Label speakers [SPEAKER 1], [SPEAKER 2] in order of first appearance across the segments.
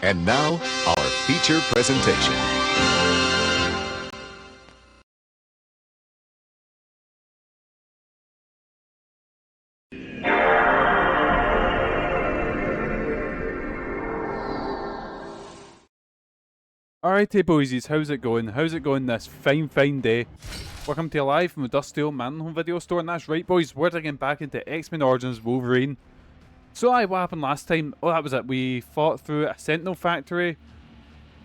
[SPEAKER 1] And now, our feature presentation.
[SPEAKER 2] Alrighty boysies, how's it going? How's it going this fine day? Welcome to a live from the dusty old MANLON Home video store, and that's right boys, we're digging back into X-Men Origins Wolverine. So what happened last time? Oh, that was it. We fought through a Sentinel factory.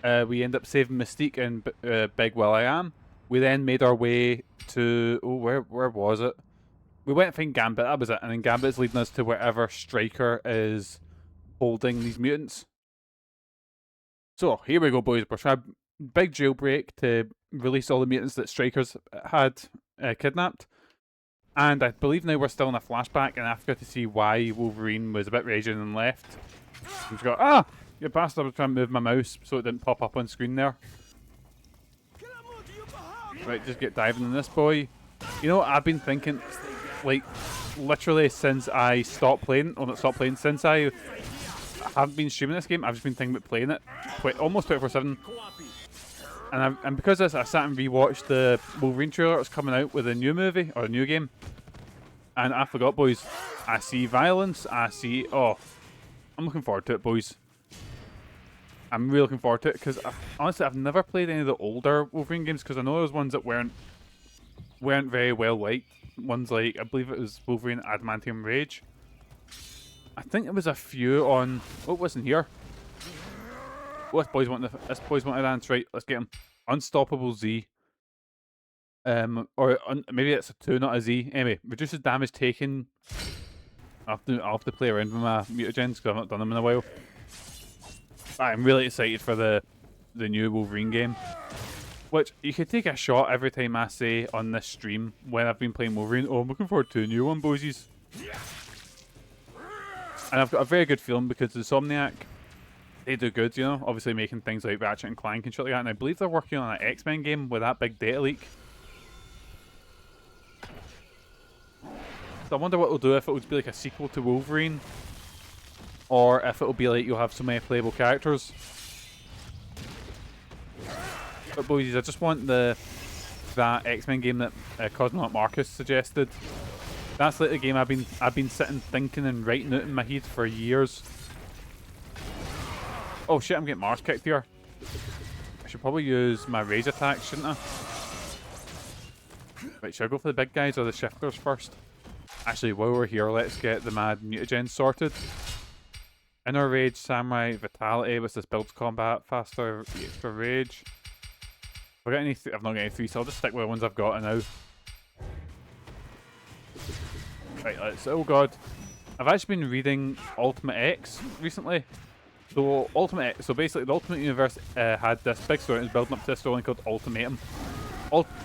[SPEAKER 2] We ended up saving Mystique and Big Will.I.Am. We then made our way to... oh, where was it? We went to find Gambit, that was it. And then Gambit's leading us to wherever Stryker is holding these mutants. So, here we go boys. We're trying a big jailbreak to release all the mutants that Stryker's had kidnapped. And I believe now we're still in a flashback in Africa to see why Wolverine was a bit raging and left. He's got, ah! You bastard, I was trying to move my mouse so it didn't pop up on screen there. Right, just get diving in this boy. You know what I've been thinking, like, literally since I stopped playing, or not stopped playing, since I haven't been streaming this game, I've just been thinking about playing it almost 24/7. And because of this, I sat and rewatched the Wolverine trailer that's coming out with a new movie, or a new game. And I forgot, boys. I see violence, I see... oh, I'm looking forward to it, boys. I'm really looking forward to it, because honestly, I've never played any of the older Wolverine games, because I know there's ones that weren't very well liked. Ones like, I believe it was Wolverine Adamantium Rage. I think there was a few on... oh, it wasn't here. Oh, this boy's wanting to dance. Right, let's get him. Unstoppable Z. Maybe it's a 2, not a Z. Anyway, reduces damage taken. I'll have to play around with my mutagens because I've not done them in a while. I'm really excited for the new Wolverine game. Which, you could take a shot every time I say on this stream when I've been playing Wolverine. Oh, I'm looking forward to a new one, boysies. And I've got a very good feeling because Insomniac, they do good, you know, obviously making things like Ratchet and Clank and shit like that. And I believe they're working on an X-Men game with that big data leak. So I wonder what they'll do, if it would be like a sequel to Wolverine, or if it'll be like you'll have so many playable characters. But boys, I just want that X-Men game that Cosmonaut Marcus suggested. That's like the game I've been sitting thinking and writing out in my head for years. Oh shit, I'm getting Mars kicked here. I should probably use my rage attack, shouldn't I? Right, should I go for the big guys or the shifters first? Actually, while we're here, let's get the mad mutagen sorted. Inner rage, samurai, vitality, what's this, builds combat, faster, extra rage. I've not got any 3, so I'll just stick with the ones I've got now. Right, let's... oh god. I've actually been reading Ultimate X recently. So basically the Ultimate Universe had this big story, it was building up to this storyline called Ultimatum.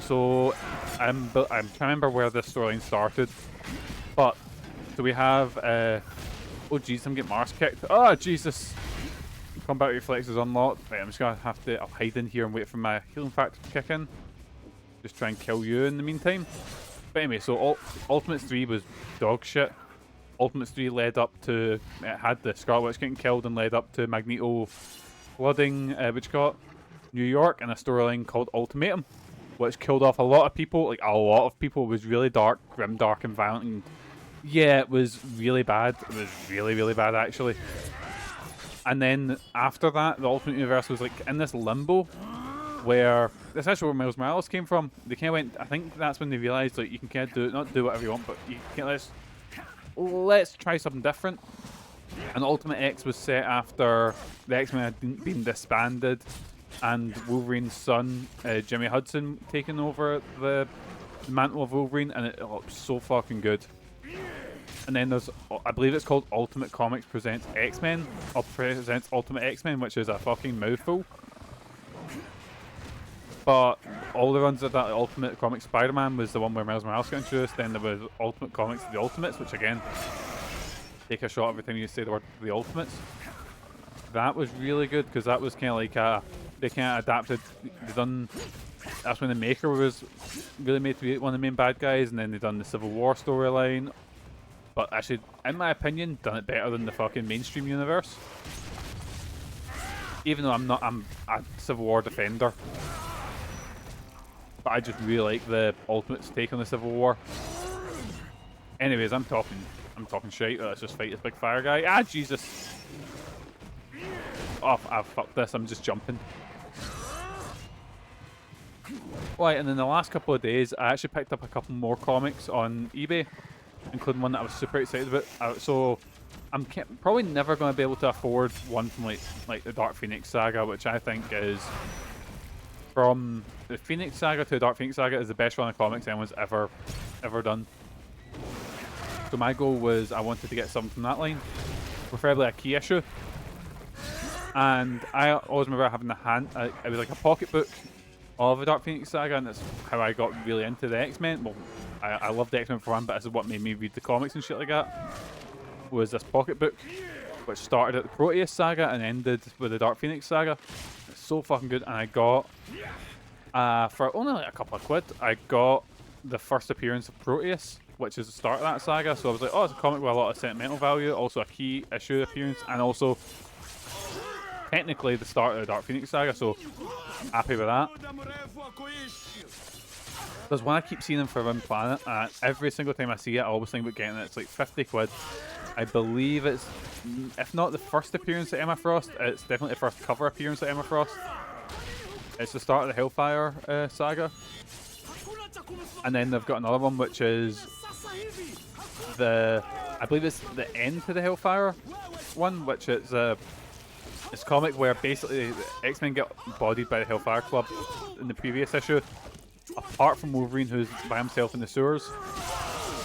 [SPEAKER 2] So I'm trying to remember where this storyline started. But, so we have... oh jeez, I'm getting Mars kicked. Oh Jesus! Combat reflexes unlocked. Right, I'm just gonna have to... I'll hide in here and wait for my healing factor to kick in. Just try and kill you in the meantime. But anyway, so Ultimates 3 was dog shit. Ultimates 3 led up to... it had the Scarlet Witch getting killed and led up to Magneto flooding, New York in a storyline called Ultimatum, which killed off a lot of people. Like, a lot of people. It was really dark, grim, dark and violent. And yeah, it was really bad. It was really, really bad, actually. And then after that, the Ultimate Universe was like in this limbo where... that's actually where Miles Morales came from. They kind of went... I think that's when they realised, like, you can kind of not do whatever you want, but you can let's try something different. And Ultimate X was set after the X-Men had been disbanded and Wolverine's son, Jimmy Hudson, taking over the mantle of Wolverine, and it looks so fucking good. And then there's, I believe it's called Ultimate Comics Presents X-Men, or Presents Ultimate X-Men, which is a fucking mouthful. But all the runs of that Ultimate Comics Spider-Man was the one where Miles Morales got introduced. Then there was Ultimate Comics The Ultimates, which again, take a shot every time you say the word The Ultimates. That was really good because that was kind of like they kind of adapted. That's when the Maker was really made to be one of the main bad guys, and then they done the Civil War storyline. But actually, in my opinion, done it better than the fucking mainstream universe. Even though I'm a Civil War defender, but I just really like the Ultimate's take on the Civil War. Anyways, I'm talking shite. Let's just fight this big fire guy. Ah, Jesus! Oh, I've fucked this. I'm just jumping. Right, and in the last couple of days, I actually picked up a couple more comics on eBay, including one that I was super excited about. So I'm probably never going to be able to afford one from like the Dark Phoenix saga, which I think is, from the Phoenix saga to the Dark Phoenix saga, is the best run of comics anyone's ever done. So my goal was I wanted to get something from that line, preferably a key issue. And I always remember having it was like a pocketbook of the Dark Phoenix saga, and that's how I got really into the X-Men. Well, I loved the X-Men beforehand, but this is what made me read the comics and shit like that. Was this pocketbook, which started at the Proteus saga and ended with the Dark Phoenix saga. It's so fucking good, and I got, for only like a couple of quid, I got the first appearance of Proteus, which is the start of that saga. So I was like, oh, it's a comic with a lot of sentimental value, also a key issue appearance, and also technically the start of the Dark Phoenix saga, so happy with that. There's one I keep seeing in Forbidden Planet, and every single time I see it, I always think about getting it. It's like 50 quid. I believe it's, if not the first appearance of Emma Frost, it's definitely the first cover appearance of Emma Frost. It's the start of the Hellfire saga. And then they've got another one, which is I believe it's the end to the Hellfire one, which is it's a comic where basically the X-Men get bodied by the Hellfire Club in the previous issue, apart from Wolverine, who's by himself in the sewers.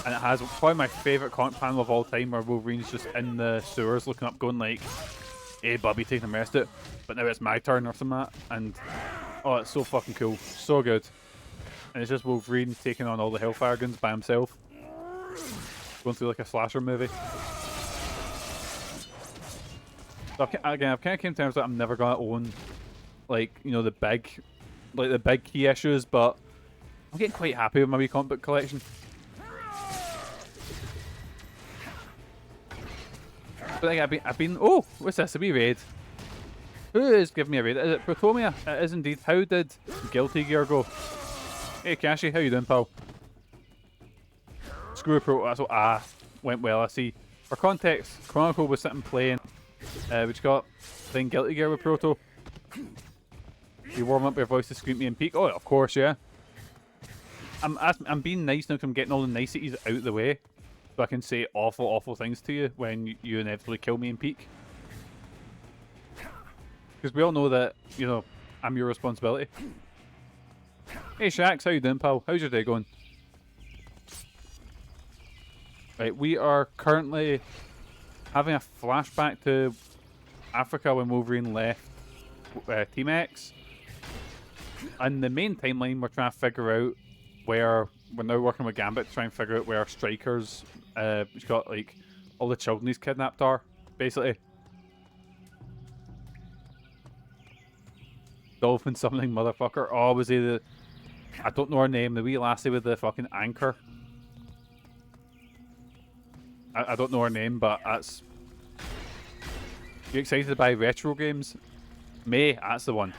[SPEAKER 2] And it has probably my favourite comic panel of all time, where Wolverine's just in the sewers looking up going like, hey Bubby, taking a rest it, but now it's my turn or something like that. And oh, it's so fucking cool, so good. And it's just Wolverine taking on all the Hellfire guns by himself, going through like a slasher movie. So I've kind of came to terms that I'm never gonna own, like, you know, the big key issues, but I'm getting quite happy with my wee comic book collection. But like, I've been. Oh, what's this? A wee raid. Who is giving me a raid? Is it Protomia? It is indeed. How did Guilty Gear go? Hey, Cashy, how you doing, pal? Screw Proto. That's what went well. I see. For context, Chronicle was sitting playing. Which got playing Guilty Gear with Proto. You warm up your voice to scream me and peak. Oh, of course, yeah. I'm being nice now because I'm getting all the niceties out of the way, so I can say awful things to you when you inevitably kill me and peak. Because we all know that, you know, I'm your responsibility. Hey Shax, how you doing, pal? How's your day going? Right, we are currently having a flashback to Africa when Wolverine left Team X. And the main timeline, we're trying to figure out where, we're now working with Gambit to try and figure out where Stryker's, he's got like all the children he's kidnapped are, basically. Dolphin something motherfucker. Oh, was he the, I don't know her name, the wee lassie with the fucking anchor. I don't know her name, but that's... You excited to buy retro games? May, that's the one.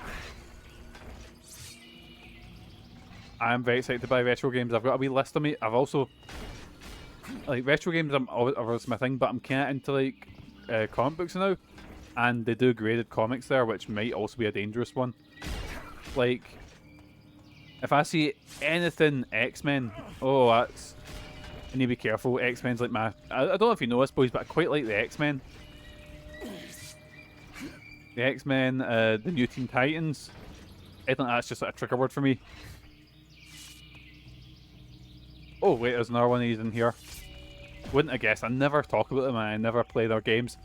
[SPEAKER 2] I am very excited to buy retro games. I've got a wee list of me. I've also... Like, retro games are always my thing, but I'm kind of into, like, comic books now. And they do graded comics there, which might also be a dangerous one. Like, if I see anything X-Men, oh, that's... I need to be careful. X-Men's like my... I don't know if you know this, boys, but I quite like the X-Men. The X-Men, the new Teen Titans. I think that's just like a trigger word for me. Oh, wait, there's another one of these in here. Wouldn't have guessed. I never talk about them and I never play their games.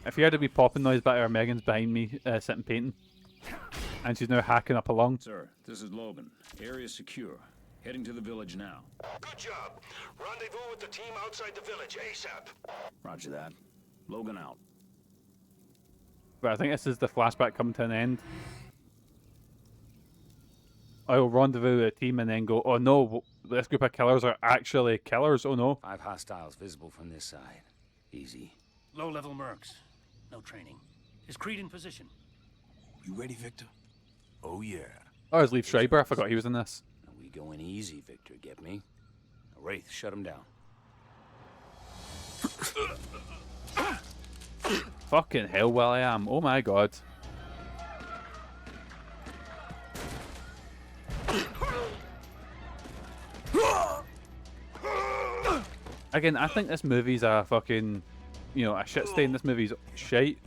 [SPEAKER 2] If you heard a wee popping noise back there, Megan's behind me, sitting painting. And she's now hacking up along.
[SPEAKER 3] Sir, this is Logan. Area secure. Heading to the village now.
[SPEAKER 4] Good job. Rendezvous with the team outside the village ASAP.
[SPEAKER 3] Roger that. Logan out.
[SPEAKER 2] But I think this is the flashback coming to an end. I'll rendezvous with the team and then go, oh no, this group of killers are actually killers, oh no.
[SPEAKER 5] 5 hostiles visible from this side. Easy.
[SPEAKER 6] Low-level mercs.
[SPEAKER 5] no training. Is Creed in position?
[SPEAKER 6] You ready, Victor? Oh, yeah.
[SPEAKER 2] Oh, it was Liev Schreiber. I forgot he was in this.
[SPEAKER 3] Now we going easy, Victor, get me? Now, Wraith, shut him down.
[SPEAKER 2] Fucking hell, well I am. Oh my god. Again, I think this movie's a fucking, you know, a shit stain. This movie's shite.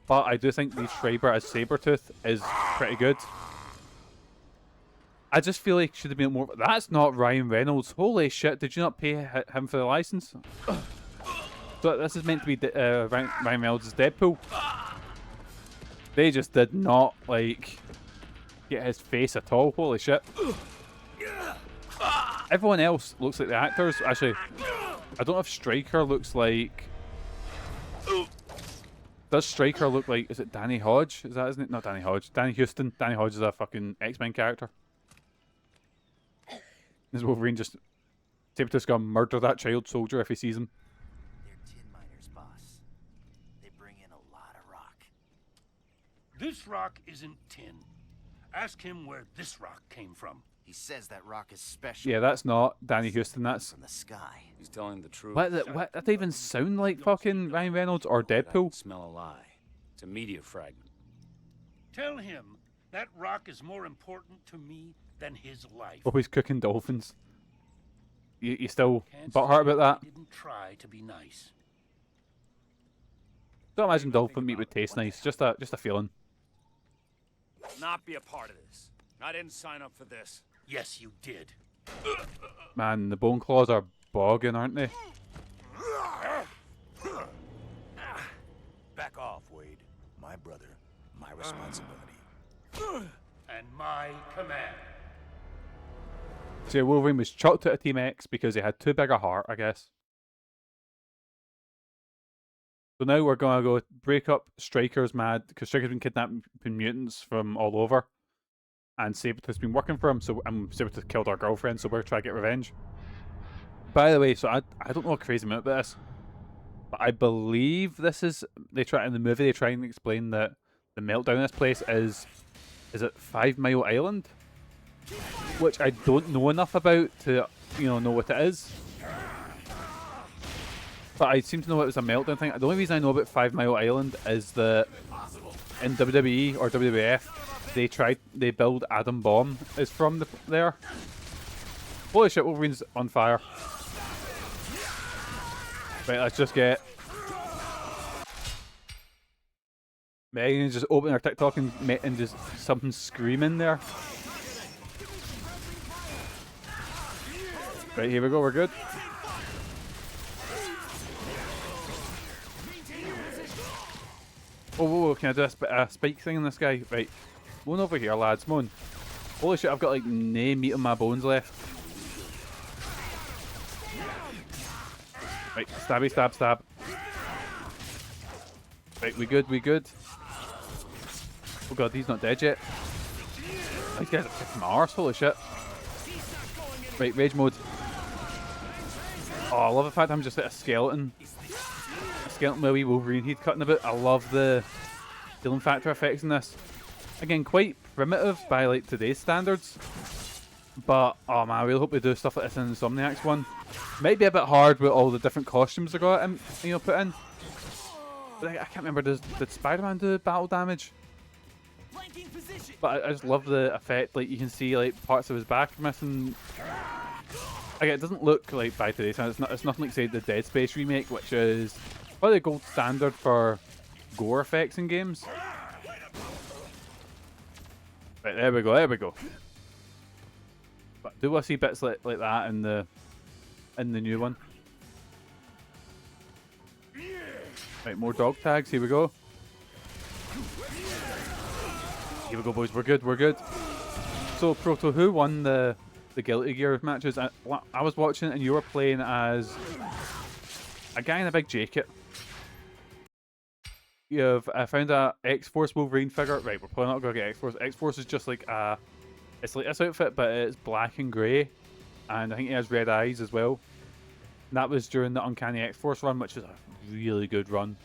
[SPEAKER 2] But I do think Liev Schreiber as Sabretooth is pretty good. I just feel like should have been more. That's not Ryan Reynolds. Holy shit! Did you not pay him for the license? So this is meant to be Ryan Reynolds' Deadpool. They just did not like get his face at all. Holy shit! Everyone else looks like the actors. Actually, I don't know if Stryker looks like. Does Stryker look like? Is it Danny Hodge? Is that, isn't it? Not Danny Hodge. Danny Houston. Danny Hodge is a fucking X-Men character. This Wolverine just Sabretooth's gonna murder that child soldier if he sees him.
[SPEAKER 7] They're tin miners, boss. They bring in a lot of rock.
[SPEAKER 5] This rock isn't tin. Ask him where this rock came from.
[SPEAKER 7] He says that rock is special.
[SPEAKER 2] Yeah, that's not Danny Houston. That's
[SPEAKER 7] from the sky.
[SPEAKER 3] He's telling the truth.
[SPEAKER 2] what? That even sound like fucking Ryan Reynolds or
[SPEAKER 3] I
[SPEAKER 2] Deadpool?
[SPEAKER 3] smell a lie. It's a media fragment.
[SPEAKER 5] Tell him that rock is more important to me than his life.
[SPEAKER 2] Always cooking dolphins. You still
[SPEAKER 5] Can't
[SPEAKER 2] butthurt
[SPEAKER 5] say
[SPEAKER 2] about that?
[SPEAKER 5] I didn't try to be nice.
[SPEAKER 2] Don't imagine dolphin meat would taste nice. Just a feeling.
[SPEAKER 3] Not be a part of this. I didn't sign up for this.
[SPEAKER 5] Yes, you did.
[SPEAKER 2] Man, the bone claws are bogging, aren't they?
[SPEAKER 6] Back off, Wade. My brother, my responsibility.
[SPEAKER 5] And my command.
[SPEAKER 2] So Wolverine was chucked out of Team X because he had too big a heart, I guess. So now we're gonna go break up Stryker's mad because Stryker's been kidnapping mutants from all over, and Sabretooth's been working for him. So Sabretooth killed our girlfriend, so we're trying to get revenge. By the way, so I don't know a crazy amount about this, but I believe this is in the movie they try and explain that the meltdown in this place is it 5 Mile Island, which I don't know enough about to know what it is. But I seem to know it was a meltdown thing. The only reason I know about 5 Mile Island is that in WWE or WWF, they build Atom Bomb is from there. Holy shit, Wolverine's on fire. Right, let's just get Megan just open her TikTok and just something screaming there. Right, here we go, we're good. Oh, whoa, can I do a spike thing on this guy? Right, come on over here, lads, come on. Holy shit, I've got like no meat on my bones left. Right, stabby, stab, stab. Right, we good. Oh god, he's not dead yet. These guys are kicking my arse, holy shit. Right, rage mode. Oh, I love the fact I'm just like a skeleton. Skeleton with a wee Wolverine head cutting about. I love the healing factor effects in this. Again, quite primitive by like today's standards. But oh man, I really hope they do stuff like this in the Insomniacs one. Might be a bit hard with all the different costumes they got put in. But I can't remember, did Spider-Man do battle damage? But I just love the effect, like you can see like parts of his back missing. Again, it doesn't look like by today's standards, it's nothing like say the Dead Space remake, which is probably the gold standard for gore effects in games. Right, there we go. But do I see bits like that in the new one? Right, more dog tags, here we go. Here we go, boys, we're good. So, Proto, who won the Guilty Gear matches? I was watching and you were playing as a guy in a big jacket. I found a X-Force Wolverine figure. Right, we're probably not going to get X-Force. X-Force is just like it's like this outfit, but it's black and grey. And I think he has red eyes as well. And that was during the Uncanny X-Force run, which is a really good run.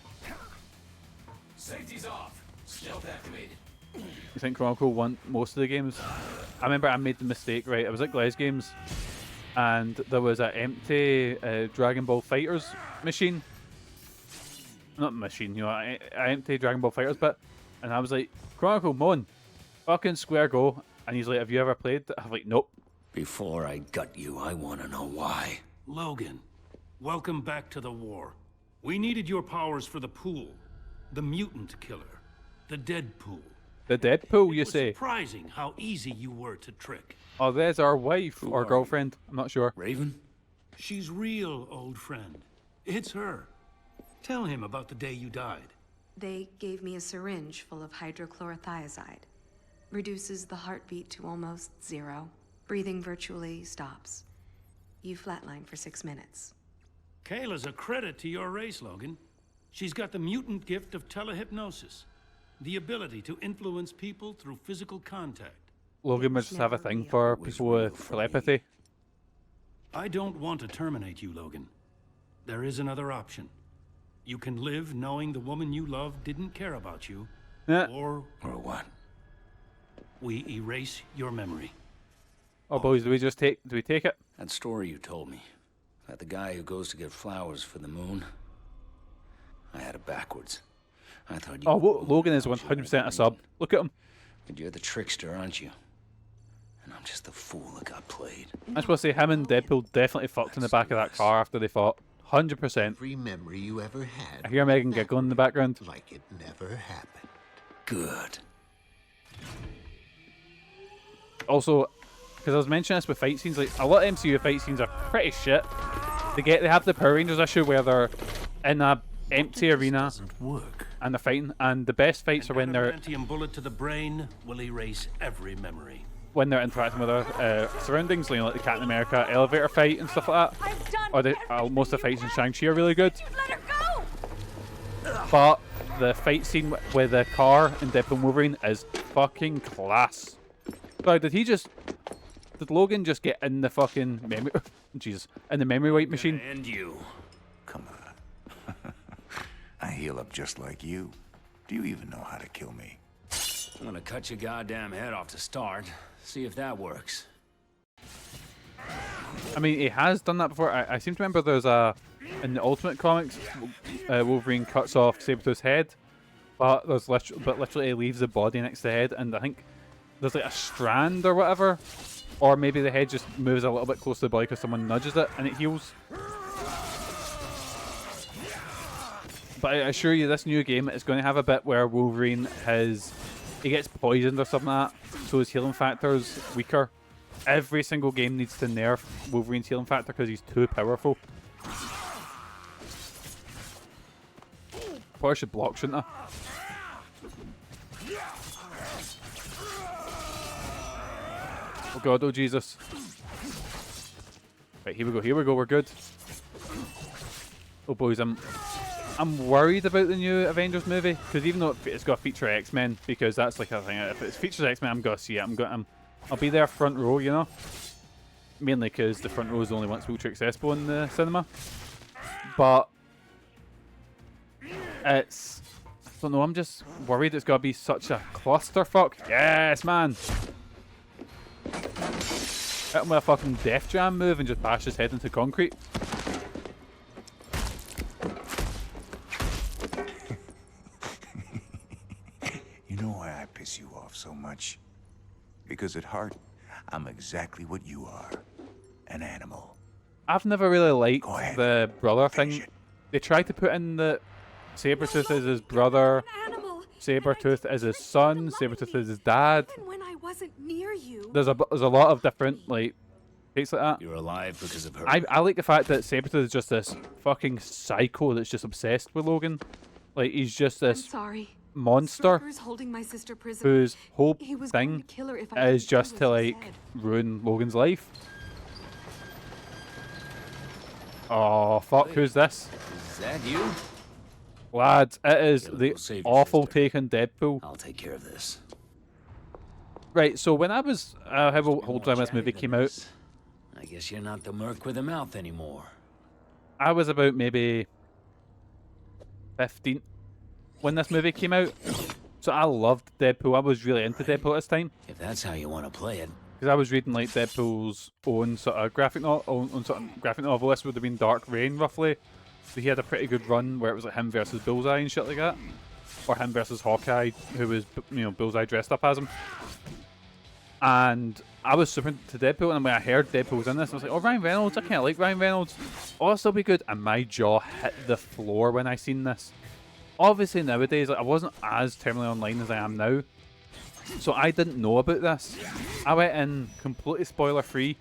[SPEAKER 8] Safety's off. Stealth activated.
[SPEAKER 2] You think Chronicle won most of the games? I remember I made the mistake, right? I was at Glaze Games, and there was an empty Dragon Ball Fighters machine. Not machine, you know, an empty Dragon Ball Fighters bit. And I was like, Chronicle, Mon, fucking square go. And he's like, have you ever played? I'm like, nope.
[SPEAKER 8] Before I gut you, I want to know why.
[SPEAKER 5] Logan, welcome back to the war. We needed your powers for the pool, the mutant killer, the Deadpool.
[SPEAKER 2] The Deadpool, you
[SPEAKER 5] It was
[SPEAKER 2] say?
[SPEAKER 5] surprising how easy you were to trick.
[SPEAKER 2] Oh, there's our wife or girlfriend. I'm not sure.
[SPEAKER 8] Raven?
[SPEAKER 5] She's real, old friend. It's her. Tell him about the day you died.
[SPEAKER 9] They gave me a syringe full of hydrochlorothiazide. Reduces the heartbeat to almost 0. Breathing virtually stops. You flatline for 6 minutes.
[SPEAKER 5] Kayla's a credit to your race, Logan. She's got the mutant gift of telehypnosis. The ability to influence people through physical contact.
[SPEAKER 2] Logan must just have a thing for people with telepathy.
[SPEAKER 5] I don't want to terminate you, Logan. There is another option. You can live knowing the woman you love didn't care about you.
[SPEAKER 2] Yeah.
[SPEAKER 5] Or
[SPEAKER 8] what?
[SPEAKER 5] we erase your memory.
[SPEAKER 2] Oh, boys, do we take it?
[SPEAKER 8] That story you told me. About the guy who goes to get flowers for the moon. I had it backwards. I thought you
[SPEAKER 2] Logan is 100% a sub. Look at him.
[SPEAKER 8] But you're the trickster, aren't you? And I'm just the fool that got played.
[SPEAKER 2] I was supposed to say him and Deadpool definitely fucked in the back of that car after they fought. 100%.
[SPEAKER 6] Every memory you ever had.
[SPEAKER 2] I hear Megan giggling in the background.
[SPEAKER 6] Like it never happened.
[SPEAKER 8] Good.
[SPEAKER 2] Also, because I was mentioning this with fight scenes, like a lot of MCU fight scenes are pretty shit. They have the Power Rangers issue where they're in a empty arena and they're fighting, and the best fights are when they're
[SPEAKER 5] Adamantium bullet to the brain will erase every memory.
[SPEAKER 2] when they're interacting with their surroundings, you know, like the Captain America elevator fight and stuff like that. Or most of the fights in Shang-Chi are really good.
[SPEAKER 9] Let her go!
[SPEAKER 2] But the fight scene with the car in Deadpool and Wolverine is fucking class. Sorry, did Logan just get in the fucking memory? Jesus, in the memory wipe machine?
[SPEAKER 8] And you.
[SPEAKER 6] Come on. I heal up just like you. Do you even know how to kill me?
[SPEAKER 8] I'm gonna cut your goddamn head off to start. See if that works.
[SPEAKER 2] I mean, he has done that before. I seem to remember there's in the Ultimate Comics, Wolverine cuts off Sabretooth's head, but literally he leaves the body next to the head, and I think there's like a strand or whatever, or maybe the head just moves a little bit close to the body because someone nudges it and it heals. But I assure you, this new game is going to have a bit where Wolverine he gets poisoned or something like that, so his healing factor is weaker. Every single game needs to nerf Wolverine's healing factor because he's too powerful. Probably should block, shouldn't I? Oh god, oh Jesus. Right, here we go, we're good. Oh boys, I'm worried about the new Avengers movie, because even though it's got to feature X-Men, because that's like a thing, if it features X-Men, I'm going to see it. I'll be there front row, you know? Mainly because the front row is the only one that's wheelchair accessible in the cinema. But I don't know, I'm just worried it's going to be such a clusterfuck. Yes, man! Hit him with a fucking Def Jam move and just bash his head into concrete.
[SPEAKER 6] You know why I piss you off so much? Because at heart, I'm exactly what you are. An animal.
[SPEAKER 2] I've never really liked the brother thing. They tried to put in the Sabretooth as his brother, Sabretooth as his son, Sabretooth as his dad.
[SPEAKER 9] When I wasn't near you.
[SPEAKER 2] There's a lot of different like takes like that.
[SPEAKER 8] You're alive because of her.
[SPEAKER 2] I like the fact that Sabretooth is just this fucking psycho that's just obsessed with Logan. Like he's just this monster
[SPEAKER 9] Holding my sister prisoner.
[SPEAKER 2] whose whole
[SPEAKER 9] He was
[SPEAKER 2] thing
[SPEAKER 9] going to kill her if I
[SPEAKER 2] is
[SPEAKER 9] didn't do
[SPEAKER 2] just
[SPEAKER 9] what
[SPEAKER 2] to
[SPEAKER 9] he
[SPEAKER 2] like
[SPEAKER 9] said.
[SPEAKER 2] ruin Logan's life. Oh fuck, who's this?
[SPEAKER 8] Is that you?
[SPEAKER 2] Lads, it is
[SPEAKER 8] Yeah,
[SPEAKER 2] the
[SPEAKER 8] we'll save your
[SPEAKER 2] awful
[SPEAKER 8] sister.
[SPEAKER 2] take on Deadpool.
[SPEAKER 8] I'll take care of this.
[SPEAKER 2] Right, so when I was how old when this movie came out,
[SPEAKER 8] I guess you're not the merc with a mouth anymore.
[SPEAKER 2] I was about maybe 15. when this movie came out. So I loved Deadpool. I was really into Deadpool at this time.
[SPEAKER 8] If that's how you want to play it.
[SPEAKER 2] Because I was reading like Deadpool's own sort of graphic novel. This would have been Dark Reign, roughly. So he had a pretty good run where it was like him versus Bullseye and shit like that. Or him versus Hawkeye, who was, you know, Bullseye dressed up as him. And I was super into Deadpool, and when I heard Deadpool was in this, I was like, oh, Ryan Reynolds, I kind of like Ryan Reynolds. Oh, this will be good. And my jaw hit the floor when I seen this. Obviously, nowadays, like, I wasn't as terminally online as I am now. So I didn't know about this. I went in completely spoiler-free.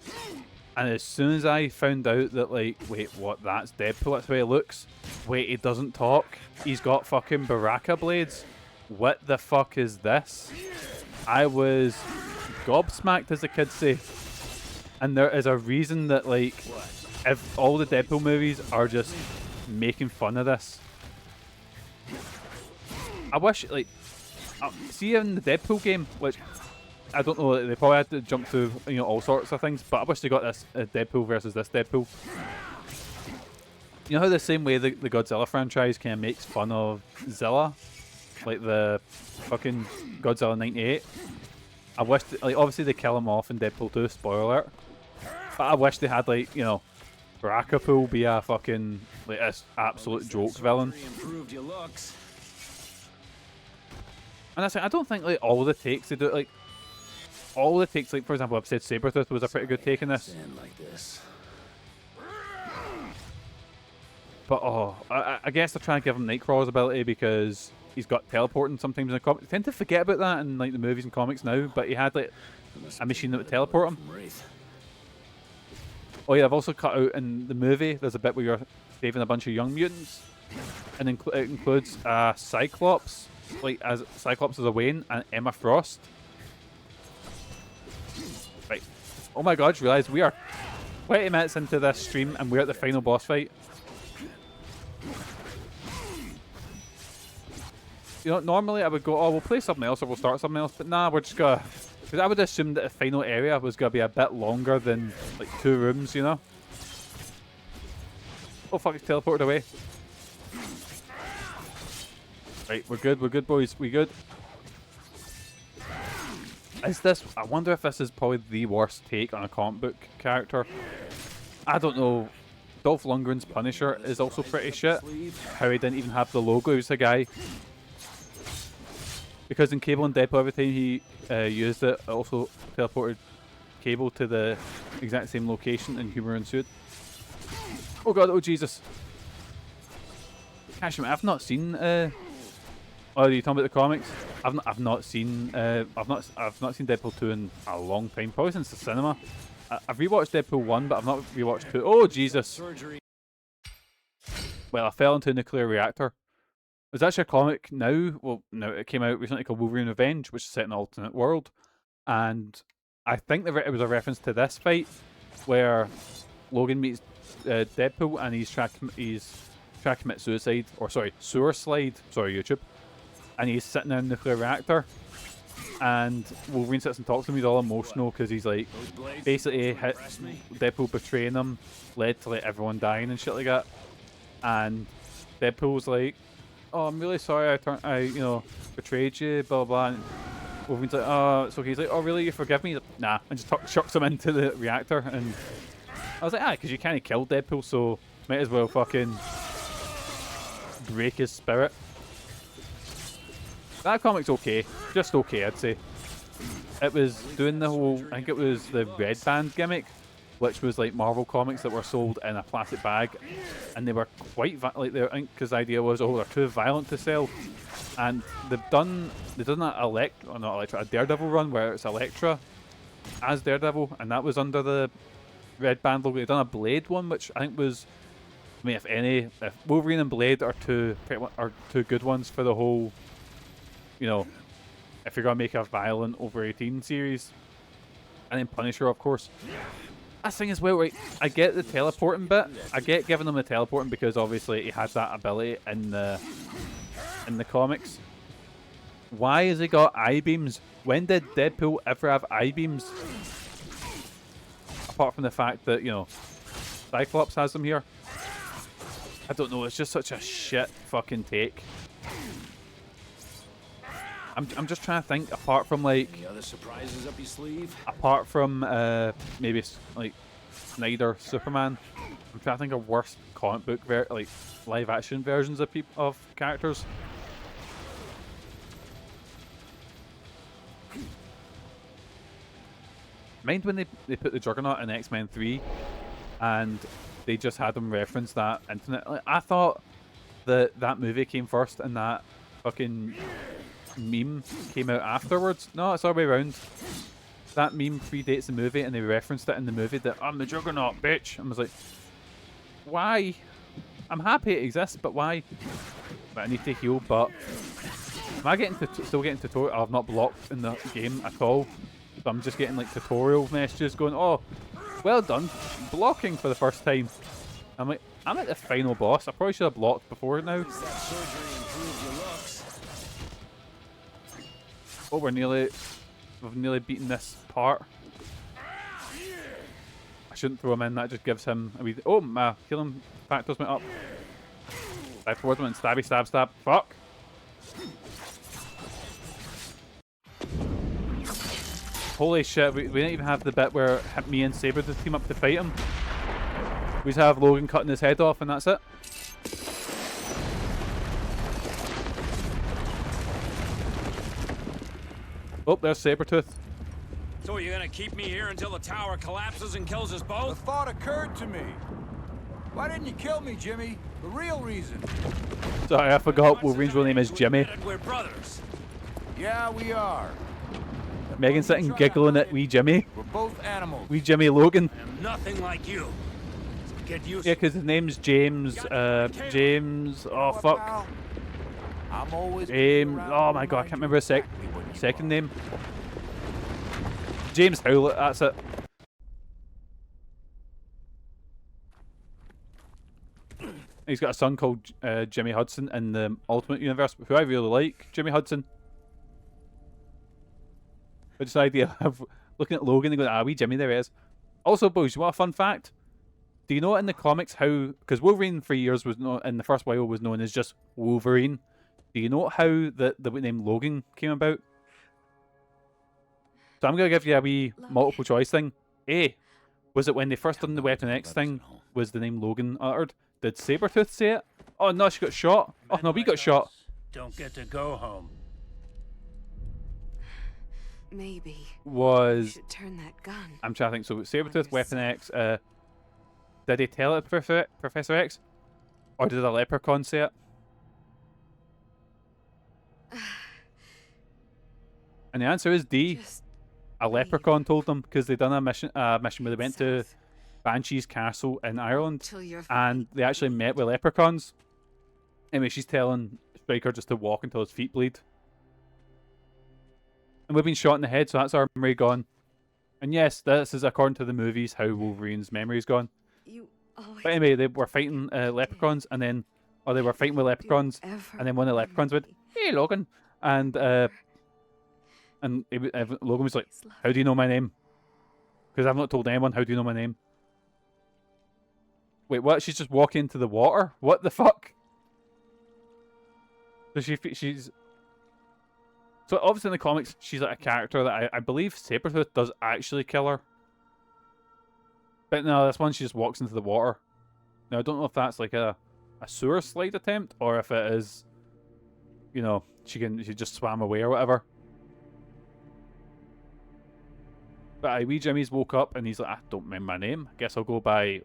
[SPEAKER 2] And as soon as I found out that, like, wait, what, that's Deadpool, that's the way he looks. Wait, he doesn't talk. He's got fucking Baraka blades. What the fuck is this? I was gobsmacked, as the kids say. And there is a reason that, like, if all the Deadpool movies are just making fun of this. I wish, like, see in the Deadpool game, which I don't know, they probably had to jump through, you know, all sorts of things, but I wish they got this Deadpool versus this Deadpool. You know how the same way the Godzilla franchise kind of makes fun of Zilla, like the fucking Godzilla 98. I wish, like, obviously they kill him off in Deadpool 2, spoiler alert. But I wish they had, like, you know, Barakapool be a fucking, like, this absolute joke villain. And that's it. I don't think, like, all the takes they do, like, all the takes, like, for example, I've said Sabretooth was a pretty good take in this. But, oh, I guess they're trying to give him Nightcrawler's ability because he's got teleporting sometimes in the comics. I tend to forget about that in, like, the movies and comics now, but he had, like, a machine that would teleport him. Oh yeah, I've also cut out in the movie, there's a bit where you're saving a bunch of young mutants, and it includes Cyclops, like, as Cyclops as a Wayne, and Emma Frost. Right. Oh my god, I just realised we are 20 minutes into this stream and we're at the final boss fight. You know, normally I would go, oh, we'll play something else or we'll start something else, but nah, we're just gonna... Because I would assume that the final area was gonna be a bit longer than, like, 2 rooms, you know? Oh fuck, it's teleported away. Right, we're good boys, we good. Is this... I wonder if this is probably the worst take on a comic book character. I don't know. Dolph Lundgren's Punisher is also pretty shit. How he didn't even have the logo, he was a guy. Because in Cable and Deadpool, every time he used it, it also teleported Cable to the exact same location and humor ensued. Oh god, oh Jesus. Actually, I've not seen... oh, are you talking about the comics? I've not seen I've not seen Deadpool 2 in a long time, probably since the cinema. I've rewatched Deadpool 1, but I've not rewatched 2. Oh Jesus! Well, I fell into a nuclear reactor. There's actually a comic now. Well, no, it came out recently called Wolverine Revenge, which is set in an alternate world, and I think it was a reference to this fight where Logan meets Deadpool and he's trying to commit suicide, or sorry, sewer slide. Sorry, YouTube. And he's sitting in a nuclear reactor, and Wolverine sits and talks to him. He's all emotional because he's like, basically, Deadpool betraying him led to like everyone dying and shit like that. And Deadpool's like, "Oh, I'm really sorry, I you know, betrayed you, blah blah." And Wolverine's like, "Oh, it's okay." He's like, "Oh, really? You forgive me?" Like, nah, and just chucks him into the reactor. And I was like, "Ah, because you kind of killed Deadpool, so might as well fucking break his spirit." That comic's okay. Just okay, I'd say. It was doing the whole... I think it was the Red Band gimmick, which was like Marvel comics that were sold in a plastic bag. And they were quite... like, I think because the idea was, oh, they're too violent to sell. And they've done a Daredevil run where it's Elektra as Daredevil. And that was under the Red Band logo. They've done a Blade one, which I think was... I mean, if Wolverine and Blade are two good ones for the whole... You know, if you're going to make a violent over 18 series. And then Punisher, of course. That thing as well, right? I get the teleporting bit. I get giving him the teleporting because obviously he had that ability in the comics. Why has he got I-beams? When did Deadpool ever have I-beams? Apart from the fact that, you know, Cyclops has them here. I don't know, it's just such a shit fucking take. I'm just trying to think, apart from like
[SPEAKER 8] Any other surprises up your sleeve?
[SPEAKER 2] apart from maybe like Snyder Superman, I'm trying to think of worst comic book like live action versions of characters. Mind when they put the Juggernaut in X-Men 3 and they just had them reference that internet. Like, I thought that movie came first and that fucking meme came out afterwards. No, it's all the way around. That meme predates the movie and they referenced it in the movie that I'm the Juggernaut, bitch. And I was like, why? I'm happy it exists, but why? But I need to heal, but am I still getting tutorial? I've not blocked in the game at all. So I'm just getting like tutorial messages going, oh, well done, blocking for the first time. I'm like, I'm at the final boss. I probably should have blocked before now. Oh, we've nearly beaten this part. I shouldn't throw him in, that just gives him a wee... Oh, my healing factors went up. Dive towards him and stabby, stab, stab. Fuck! Holy shit, we didn't even have the bit where me and Sabretooth team up to fight him. We just have Logan cutting his head off and that's it. Oh, there's Sabretooth.
[SPEAKER 3] So you're gonna keep me here until the tower collapses and kills us
[SPEAKER 6] The
[SPEAKER 3] both?
[SPEAKER 6] thought occurred to me. Why didn't you kill me, Jimmy? The real reason.
[SPEAKER 2] Sorry, I forgot Wolverine's real name is Jimmy.
[SPEAKER 3] We're brothers.
[SPEAKER 6] Yeah, we are.
[SPEAKER 2] Megan's sitting giggling at wee Jimmy.
[SPEAKER 6] We're both animals.
[SPEAKER 2] Wee Jimmy Logan.
[SPEAKER 3] I'm nothing like you. So get used
[SPEAKER 2] Yeah, because his name's James, James, oh fuck.
[SPEAKER 6] I'm always
[SPEAKER 2] James, oh my god, I can't remember his second name. James Howlett, that's it. He's got a son called Jimmy Hudson in the Ultimate Universe, who I really like, Jimmy Hudson. But just the idea of looking at Logan and going, ah, wee Jimmy, there he is. Also, boys, you want a fun fact? Do you know in the comics how, because Wolverine for years was known, in the first while was known as just Wolverine. Do you know how the name Logan came about? So I'm going to give you a wee multiple choice thing. A, was it when they first done the Weapon X thing, was the name Logan uttered? Did Sabretooth say it? Oh no, she got shot. Oh no, we got shot.
[SPEAKER 5] Don't get to go home.
[SPEAKER 9] Maybe.
[SPEAKER 2] Was...
[SPEAKER 9] You should turn that gun.
[SPEAKER 2] I'm trying to think. So Sabretooth, Weapon X, did he tell it to Professor X? Or did a leprechaun say it? And the answer is D. A leprechaun told them, because they done a mission where they went to Banshee's castle in Ireland and they actually met with leprechauns. Anyway, she's telling Stryker just to walk until his feet bleed. And we've been shot in the head, so that's our memory gone. And yes, this is according to the movies how Wolverine's memory's gone. But anyway, they were fighting leprechauns and then, or they were fighting with leprechauns and then one of the leprechauns went, "Hey Logan," and Logan was like, "How do you know my name? Because I've not told anyone. How do you know my name?" Wait, what? She's just walking into the water? What the fuck? So she's... So obviously in the comics, she's like a character that I believe Sabretooth does actually kill her. But no, this one she just walks into the water. Now I don't know if that's like a sewer slide attempt or if it is, you know, she just swam away or whatever. But wee Jimmy's woke up and he's like, I don't remember my name. I guess I'll go by... I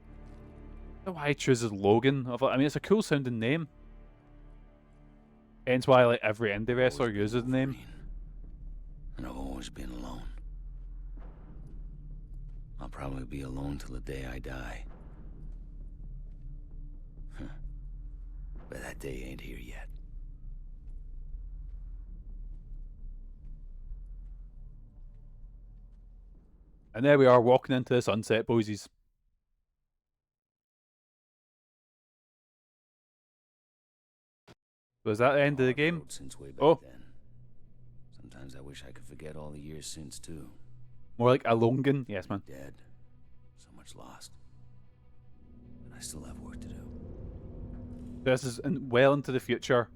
[SPEAKER 2] don't know why he chooses Logan. I mean, it's a cool sounding name. Hence why like every indie wrestler uses the name.
[SPEAKER 8] And I've always been alone. I'll probably be alone till the day I die. But that day ain't here yet.
[SPEAKER 2] And there we are, walking into the sunset, boysies. Was that the end of the game?
[SPEAKER 8] Since way back
[SPEAKER 2] Oh.
[SPEAKER 8] then. Sometimes I wish I could forget all the years since, too.
[SPEAKER 2] More like a Logan? Yes, man.
[SPEAKER 8] Dead. So much lost. But I still have work to do.
[SPEAKER 2] This is well into the future.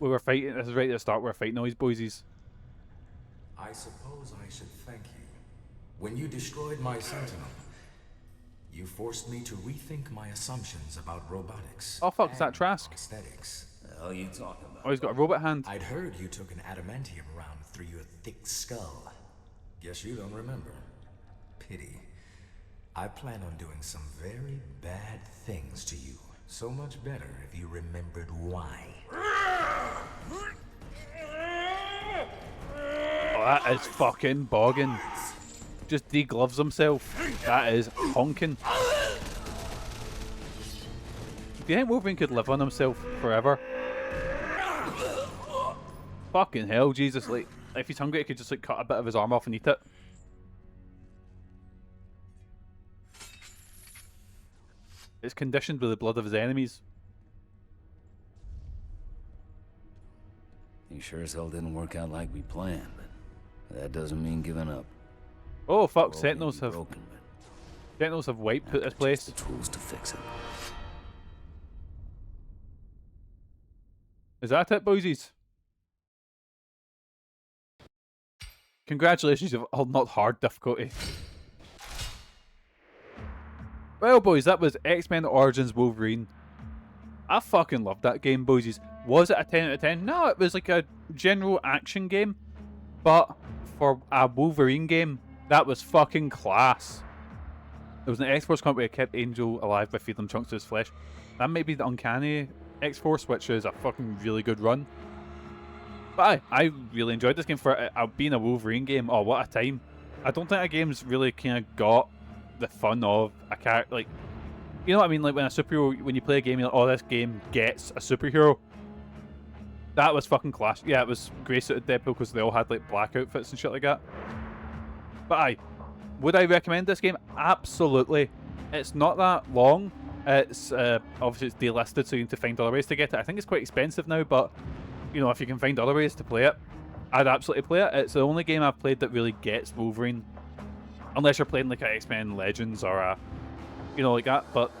[SPEAKER 2] we were fighting. This is right at the start. We were fighting all these boysies.
[SPEAKER 10] I suppose I should thank you. When you destroyed my Sentinel, you forced me to rethink my assumptions about robotics.
[SPEAKER 2] Oh fuck, is that Trask?
[SPEAKER 10] Aesthetics.
[SPEAKER 8] The hell are you talking about?
[SPEAKER 2] Oh, he's got a robot hand.
[SPEAKER 10] I'd heard you took an adamantium round through your thick skull. Guess you don't remember. Pity. I plan on doing some very bad things to you. So much better if you remembered why.
[SPEAKER 2] Oh, that is fucking bogging. Just degloves himself. That is honking. Do you think Wolverine could live on himself forever? Fucking hell, Jesus. Like, if he's hungry, he could just like cut a bit of his arm off and eat it. It's conditioned with the blood of his enemies.
[SPEAKER 8] You sure as hell didn't work out like we planned, but that doesn't mean giving up.
[SPEAKER 2] Oh fuck,
[SPEAKER 8] World
[SPEAKER 2] Sentinels
[SPEAKER 8] may
[SPEAKER 2] have
[SPEAKER 8] be broken, but
[SPEAKER 2] Sentinels have wiped
[SPEAKER 8] I've
[SPEAKER 2] this
[SPEAKER 8] got
[SPEAKER 2] place.
[SPEAKER 8] just the tools to fix it.
[SPEAKER 2] Is that it, boysies? Congratulations, you've all not hard difficulty. Well, boys, that was X-Men Origins Wolverine. I fucking loved that game, boysies. Was it a 10 out of 10? No, it was like a general action game. But for a Wolverine game, that was fucking class. There was an X-Force comp where it kept Angel alive by feeding him chunks of his flesh. That may be the Uncanny X-Force, which is a fucking really good run. But I really enjoyed this game for being a Wolverine game. Oh, what a time. I don't think a game's really kind of got the fun of a character, like, you know what I mean, like when a superhero, when you play a game, you're like, oh, this game gets a superhero. That was fucking class. Yeah, it was grey suited Deadpool because they all had like black outfits and shit like that. But would I recommend this game? Absolutely. It's not that long. It's obviously it's delisted, so you need to find other ways to get it. I think it's quite expensive now, but you know, if you can find other ways to play it, I'd absolutely play it. It's the only game I've played that really gets Wolverine. Unless you're playing like a X-Men Legends or a, you know, like that. But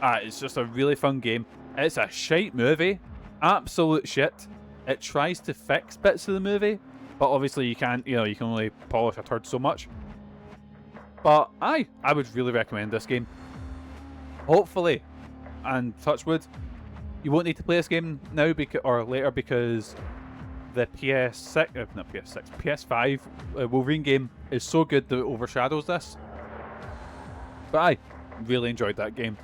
[SPEAKER 2] it's just a really fun game. It's a shite movie. Absolute shit. It tries to fix bits of the movie, but obviously you can't, you know, you can only polish a turd so much. But I would really recommend this game. Hopefully, and touch wood, you won't need to play this game now or later because the PS6, not PS6, PS5 Wolverine game is so good that it overshadows this. But I really enjoyed that game.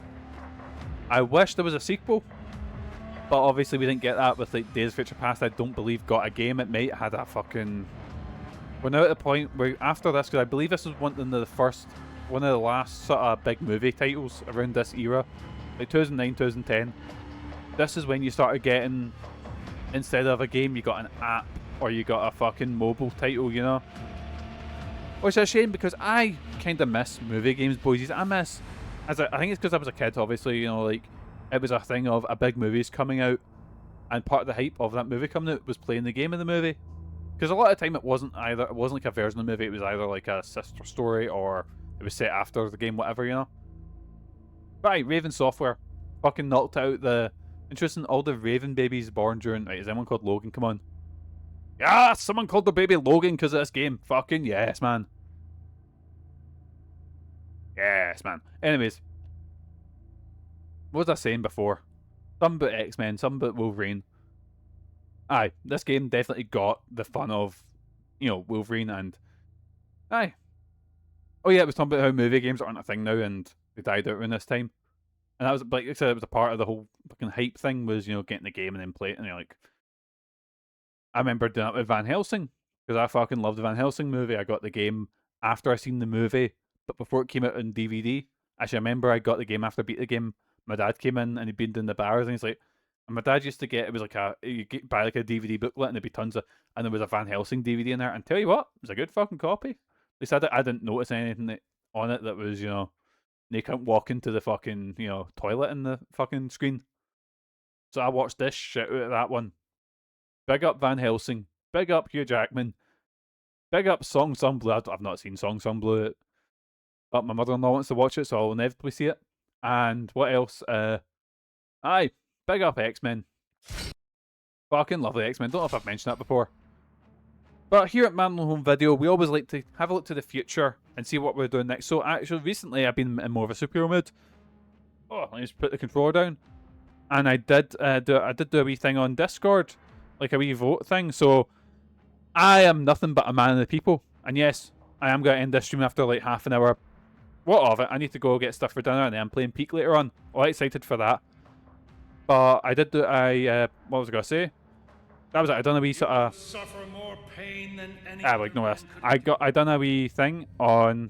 [SPEAKER 2] I wish there was a sequel, but obviously we didn't get that with like Days of Future Past. I don't believe got a game. It might have had a fucking... We're now at the point where after this, because I believe this was one of the last sort of big movie titles around this era, like 2009, 2010. This is when you started getting, instead of a game, you got an app or you got a fucking mobile title, you know? Which is a shame because I kind of miss movie games, boys. I think it's because I was a kid, obviously, you know, like, it was a thing of a big movie's coming out, and part of the hype of that movie coming out was playing the game in the movie. Because a lot of the time it wasn't like a version of the movie, it was either like a sister story or it was set after the game, whatever, you know? Right, Raven Software fucking knocked out the... Interesting, all the Raven babies born during... Right, is anyone called Logan? Come on. Yeah, someone called the baby Logan because of this game. Fucking yes, man. Yes, man. Anyways. What was I saying before? Something about X-Men, something about Wolverine. Aye, this game definitely got the fun of, you know, Wolverine and... Aye. Oh yeah, it was talking about how movie games aren't a thing now and they died out around this time. And that was, like I said, it was a part of the whole fucking hype thing was, you know, getting the game and then play it. And you're like, I remember doing it with Van Helsing because I fucking loved the Van Helsing movie. I got the game after I seen the movie, but before it came out on DVD. Actually, I remember I got the game after I beat the game. My dad came in and he'd been doing the bars and he's like, and my dad used to get, it was like you buy like a DVD booklet and there'd be tons of, and there was a Van Helsing DVD in there. And tell you what, it was a good fucking copy. At least I didn't notice anything on it that was, you know, they can't walk into the fucking, you know, toilet in the fucking screen. So I watched this shit out of that one. Big up Van Helsing. Big up Hugh Jackman. Big up Song Sung Blue. I've not seen Song Sung Blue, but my mother-in-law wants to watch it, so I'll inevitably see it. And what else? Aye, big up X-Men. Fucking lovely X-Men. Don't know if I've mentioned that before. But here at MANLON Home Video, we always like to have a look to the future and see what we're doing next. So actually, recently I've been in more of a superhero mood. Oh, let me just put the controller down. And I did do a wee thing on Discord, like a wee vote thing. So I am nothing but a man of the people. And yes, I am going to end this stream after like half an hour. What of it? I need to go get stuff for dinner and then I'm playing Peak later on. All excited for that. But I did do what was I going to say? That was it. I done a wee sort of.
[SPEAKER 5] Suffer more pain than any
[SPEAKER 2] Well, ignore this. I done a wee thing on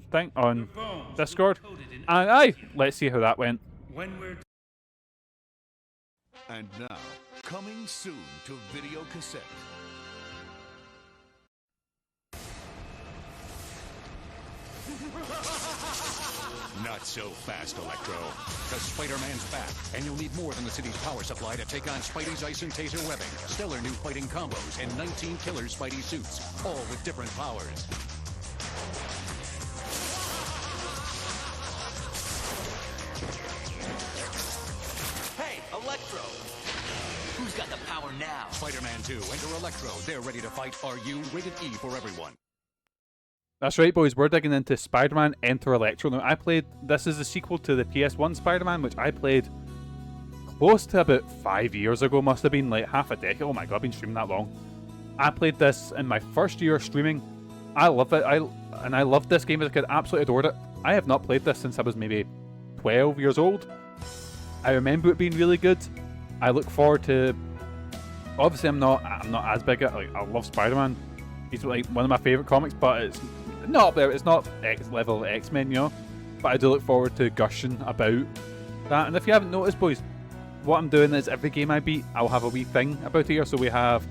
[SPEAKER 2] Discord, and let's see how that went.
[SPEAKER 5] When we're
[SPEAKER 1] And now, coming soon to video cassette.
[SPEAKER 11] Not so fast, Electro. Because Spider-Man's back, and you'll need more than the city's power supply to take on Spidey's ice and taser webbing, stellar new fighting combos, and 19 killer Spidey suits, all with different powers.
[SPEAKER 7] Hey, Electro! Who's got the power now?
[SPEAKER 11] Spider-Man 2, enter Electro. They're ready to fight. Are you? Rated E for everyone.
[SPEAKER 2] That's right, boys. We're digging into Spider-Man Enter Electro. Now, this is the sequel to the PS1 Spider-Man, which I played close to about 5 years ago. Must have been like half a decade. Oh my god, I've been streaming that long. I played this in my first year streaming. I love it. I loved this game as a kid. Absolutely adored it. I have not played this since I was maybe 12 years old. I remember it being really good. I look forward to. Obviously, I'm not as big at. Like, I love Spider-Man. He's like one of my favorite comics, but it's not up there. It's not X level X-Men, you know. But I do look forward to gushing about that. And if you haven't noticed, boys, what I'm doing is every game I beat, I'll have a wee thing about it here. So we have,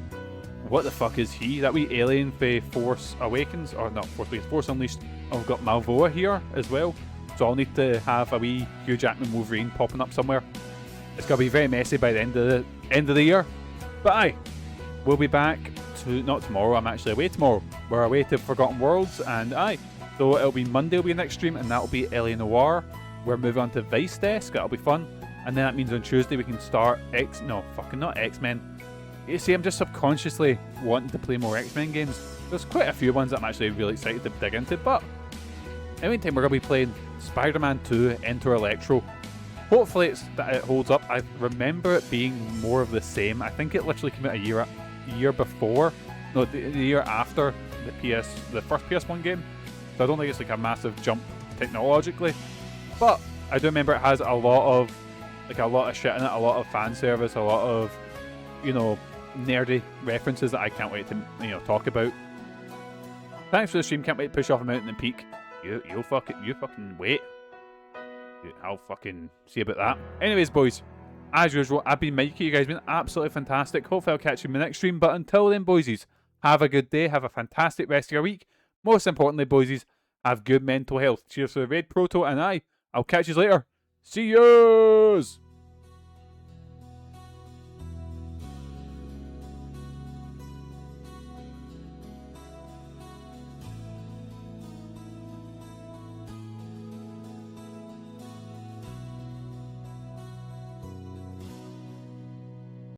[SPEAKER 2] what the fuck is he? That wee alien for Force Awakens, or not Force Awakens, Force Unleashed. I've got Malvoa here as well. So I'll need to have a wee Hugh Jackman Wolverine popping up somewhere. It's gonna be very messy by the end of the year. But aye, we'll be back to not tomorrow. I'm actually away tomorrow. We're away to Forgotten Worlds, and aye, so it'll be Monday will be the next stream, and that'll be L.A. Noire. We're moving on to Vice Desk. That'll be fun, and then that means on Tuesday we can start not X-Men. You see, I'm just subconsciously wanting to play more X-Men games. There's quite a few ones that I'm actually really excited to dig into, but in the meantime, we're going to be playing Spider-Man 2 Enter Electro. Hopefully it holds up. I remember it being more of the same. I think it literally came out a year before. No, the year after the first PS1 game. So I don't think it's like a massive jump technologically. But I do remember it has a lot of shit in it, a lot of fan service, a lot of, you know, nerdy references that I can't wait to, you know, talk about. Thanks for the stream. Can't wait to push off a mountain and peak. You fucking wait. I'll fucking see about that. Anyways, boys, as usual, I've been Mikey. You guys have been absolutely fantastic. Hopefully I'll catch you in the next stream. But until then, boysies, have a good day. Have a fantastic rest of your week. Most importantly, boysies, have good mental health. Cheers for the Red Proto, and I'll catch you later. See yous!